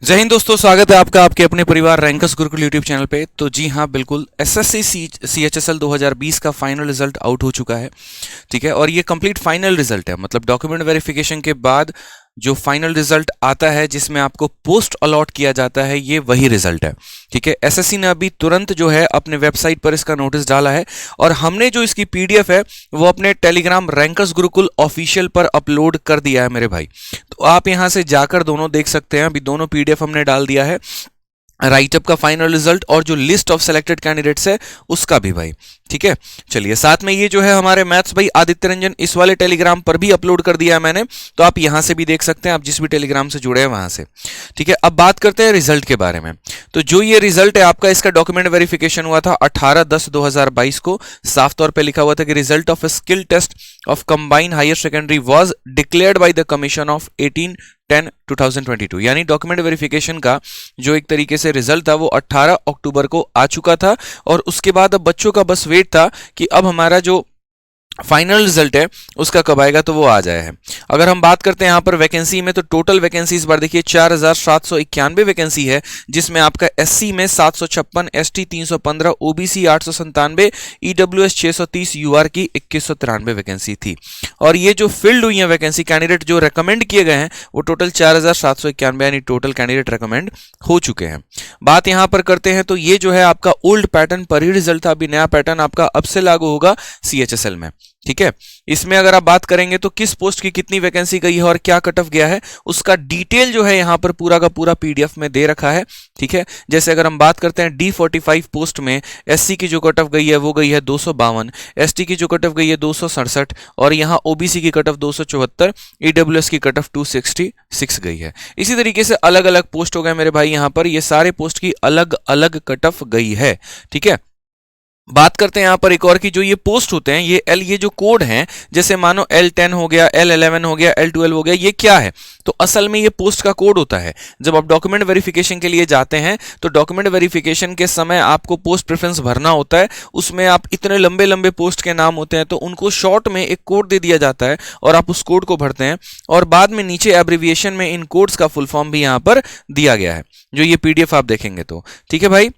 जय हिंद दोस्तों, स्वागत है आपका आपके अपने परिवार रैंकर्स गुरुकुल यूट्यूब चैनल पे। तो जी हाँ, बिल्कुल एसएससी सीएचएसएल 2020 का फाइनल रिजल्ट आउट हो चुका है। ठीक है, और ये कंप्लीट फाइनल रिजल्ट है, मतलब डॉक्यूमेंट वेरिफिकेशन के बाद जो फाइनल रिजल्ट आता है जिसमें आपको पोस्ट अलॉट किया जाता है, ये वही रिजल्ट है। ठीक है, एसएससी ने अभी तुरंत जो है अपने वेबसाइट पर इसका नोटिस डाला है और हमने जो इसकी पीडीएफ है वो अपने टेलीग्राम रैंकर्स गुरुकुल ऑफिशियल पर अपलोड कर दिया है मेरे भाई। तो आप यहां से जाकर दोनों देख सकते हैं। अभी दोनों पीडीएफ हमने डाल दिया है, राइटअप का फाइनल रिजल्ट और जो लिस्ट ऑफ सेलेक्टेड कैंडिडेट्स है उसका भी भाई। ठीक है, चलिए साथ में ये जो है हमारे मैथ्स भाई आदित्य रंजन, इस वाले टेलीग्राम पर भी अपलोड कर दिया है मैंने, तो आप यहां से भी देख सकते हैं, आप जिस भी टेलीग्राम से जुड़े हैं वहां से। ठीक है, अब बात करते हैं रिजल्ट के बारे में। तो जो ये रिजल्ट है आपका, इसका डॉक्यूमेंट वेरिफिकेशन हुआ था 18/10/2022 को। साफ तौर पर लिखा हुआ था कि result of a skill test of combined higher secondary was declared by the commission of 18/10/2022। यानी डॉक्यूमेंट वेरिफिकेशन का जो एक तरीके से रिजल्ट था वो 18 अक्टूबर को आ चुका था और उसके बाद अब बच्चों का बस वेट था कि अब हमारा जो फाइनल रिजल्ट है उसका कब आएगा, तो वो आ जाए है। अगर हम बात करते हैं यहाँ पर वैकेंसी में, तो टोटल वैकेंसी इस बार देखिए 4791 वैकेंसी है, जिसमें आपका एससी में 756, एसटी 315, ओबीसी 897, ईडब्ल्यूएस 630, यूआर की 2193 वैकेंसी थी। और ये जो फिल्ड हुई है वैकेंसी, कैंडिडेट जो रिकमेंड किए गए हैं वो टोटल 4791 यानी टोटल कैंडिडेट रिकमेंड हो चुके हैं। बात यहाँ पर करते हैं तो ये जो है आपका ओल्ड पैटर्न पर ही रिजल्ट था, अभी नया पैटर्न आपका अब से लागू होगा सीएचएसएल में। ठीक है, इसमें अगर आप बात करेंगे तो किस पोस्ट की कितनी वैकेंसी गई है और क्या कट ऑफ गया है, उसका डिटेल जो है यहां पर पूरा का पूरा पीडीएफ में दे रखा है। ठीक है, जैसे अगर हम बात करते हैं D45 पोस्ट में एससी की जो कट ऑफ गई है वो गई है 252, एसटी की जो कट ऑफ गई है 267 और यहां ओबीसी की कट ऑफ 274, ईडब्ल्यूएस की कट ऑफ 266 गई है। इसी तरीके से अलग अलग पोस्ट हो गए मेरे भाई, यहां पर ये सारे पोस्ट की अलग अलग कट ऑफ गई है। ठीक है, बात करते हैं यहां पर एक और की, जो ये पोस्ट होते हैं ये जो कोड हैं, जैसे मानो L10 हो गया, L11 हो गया, L12 हो गया, ये क्या है? तो असल में ये पोस्ट का कोड होता है। जब आप डॉक्यूमेंट वेरिफिकेशन के लिए जाते हैं तो डॉक्यूमेंट वेरिफिकेशन के समय आपको पोस्ट प्रेफरेंस भरना होता है, उसमें आप इतने लंबे लंबे पोस्ट के नाम होते हैं तो उनको शॉर्ट में एक कोड दे दिया जाता है और आप उस कोड को भरते हैं और बाद में नीचे एब्रिविएशन में इन कोड्स का फुल फॉर्म भी यहां पर दिया गया है, जो ये पीडीएफ आप देखेंगे तो। ठीक है भाई,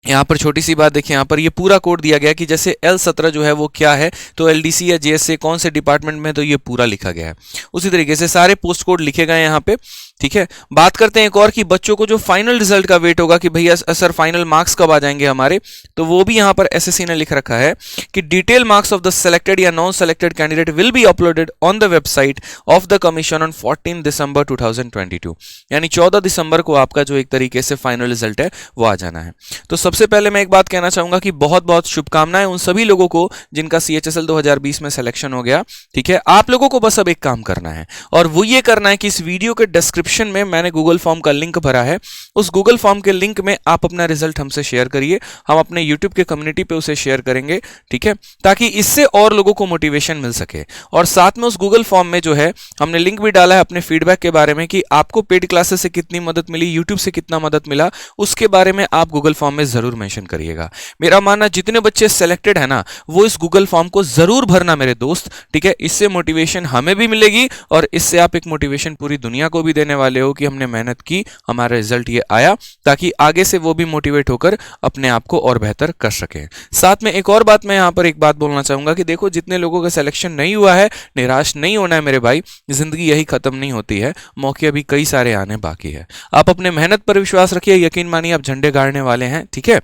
यहाँ पर छोटी सी बात देखिए, यहाँ पर ये पूरा कोड दिया गया कि जैसे L17 जो है वो क्या है, तो एलडीसी या जेएसए कौन से डिपार्टमेंट में, तो ये पूरा लिखा गया है। उसी तरीके से सारे पोस्ट कोड लिखे गए यहाँ पे। ठीक है, बात करते हैं एक और कि बच्चों को जो फाइनल रिजल्ट का वेट होगा कि भैया सर फाइनल मार्क्स कब आ जाएंगे हमारे, तो वो भी यहाँ पर एसएससी ने लिख रखा है कि detail marks of the selected या non selected candidate will be uploaded on the website of the commission on 14 December 2022। यानी 14 दिसंबर को आपका जो एक तरीके से फाइनल रिजल्ट है वो आ जाना है। तो सबसे पहले मैं एक बात कहना चाहूंगा कि बहुत बहुत शुभकामनाएं उन सभी लोगों को जिनका सीएचएसएल 2020 में सिलेक्शन हो गया। ठीक है, आप लोगों को बस अब एक काम करना है और वो ये करना है कि इस वीडियो के डिस्क्रिप्शन में मैंने गूगल फॉर्म का लिंक भरा है, उस गूगल फॉर्म के लिंक में आप अपना रिजल्ट हमसे शेयर करिए, हम अपने यूट्यूब के कम्युनिटी पे उसे शेयर करेंगे। ठीक है, ताकि इससे और लोगों को मोटिवेशन मिल सके। और साथ में उस गूगल फॉर्म में जो है हमने लिंक भी डाला है अपने फीडबैक के बारे में कि आपको पेड क्लासेस से कितनी मदद मिली, यूट्यूब से कितना मदद मिला, उसके बारे में आप गूगल फॉर्म में जरूर मेंशन करिएगा। मेरा मानना जितने बच्चे सेलेक्टेड है ना वो इस गूगल फॉर्म को जरूर भरना मेरे दोस्त। ठीक है, इससे मोटिवेशन हमें भी मिलेगी और इससे आप एक मोटिवेशन पूरी दुनिया को भी देने वाले हो कि हमने मेहनत की, हमारा रिजल्ट ये आया, ताकि आगे से वो भी मोटिवेट होकर अपने आप को और बेहतर कर सके। साथ में एक और बात मैं यहां पर एक बात बोलना चाहूंगा कि देखो, जितने लोगों का सिलेक्शन नहीं हुआ है निराश नहीं होना है मेरे भाई, जिंदगी यही खत्म नहीं होती है, मौके अभी कई सारे आने बाकी है। आप अपने मेहनत पर विश्वास रखिए, यकीन मानिए आप झंडे गाड़ने वाले हैं। ठीक है,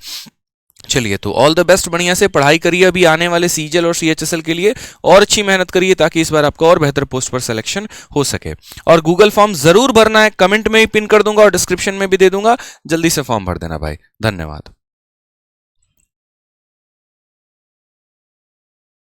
चलिए तो ऑल द बेस्ट, बढ़िया से पढ़ाई करिए अभी आने वाले सीजीएल और सीएचएसएल के लिए, और अच्छी मेहनत करिए ताकि इस बार आपका और बेहतर पोस्ट पर सिलेक्शन हो सके। और गूगल फॉर्म जरूर भरना है, कमेंट में ही पिन कर दूंगा और डिस्क्रिप्शन में भी दे दूंगा, जल्दी से फॉर्म भर देना भाई। धन्यवाद।